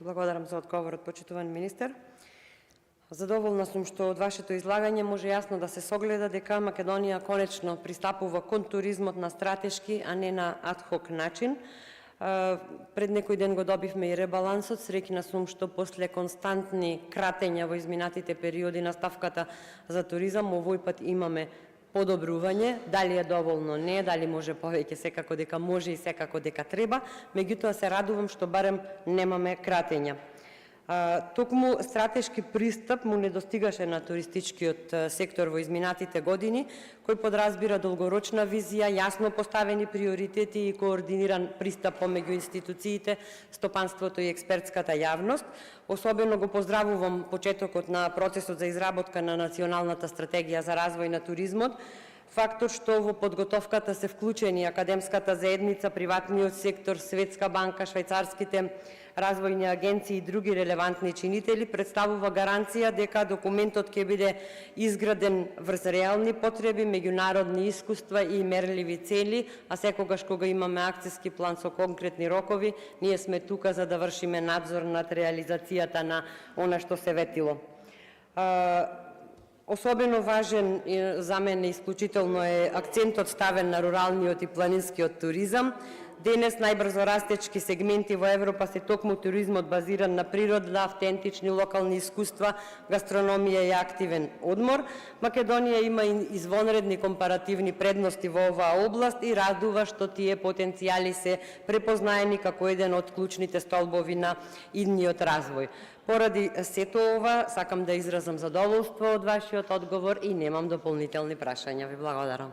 Благодарам за одговорот, почитуван министер. Задоволна сум што од вашето излагање може јасно да се согледа дека Македонија конечно пристапува кон туризмот на стратешки, а не на адхок начин. Пред некој ден го добивме и ребалансот. Среќна сум што после константни кратења во изминатите периоди на ставката за туризам, овој пат имаме подобрување. Дали е доволно? Не. Дали може повеќе? Секако дека може и секако дека треба. Меѓутоа се радувам што барем немаме кратења. Токму стратешки пристап му недостигаше на туристичкиот сектор во изминатите години, кој подразбира долгорочна визија, јасно поставени приоритети и координиран пристап помеѓу институциите, стопанството и експертската јавност. Особено го поздравувам почетокот на процесот за изработка на Националната стратегија за развој на туризмот, фактор што во подготовката се вклучени академската заедница, приватниот сектор, Светска банка, швајцарските развојни агенции и други релевантни чинители, представува гаранција дека документот ќе биде изграден врз реални потреби, меѓународни искуства и мерливи цели, а секогаш кога имаме акциски план со конкретни рокови, ние сме тука за да вршиме надзор над реализацијата на она што се ветило. Особено важен за мене исклучително е акцентот ставен на руралниот и планинскиот туризам. Денес најбрзо растечки сегменти во Европа се токму туризмот базиран на природа, автентични локални искуства, гастрономија и активен одмор. Македонија има извонредни компаративни предности во оваа област и радува што тие потенцијали се препознаени како еден од клучните столбови на идниот развој. Поради сето ова, сакам да изразам задоволство од вашиот одговор и немам дополнителни прашања. Ви благодарам.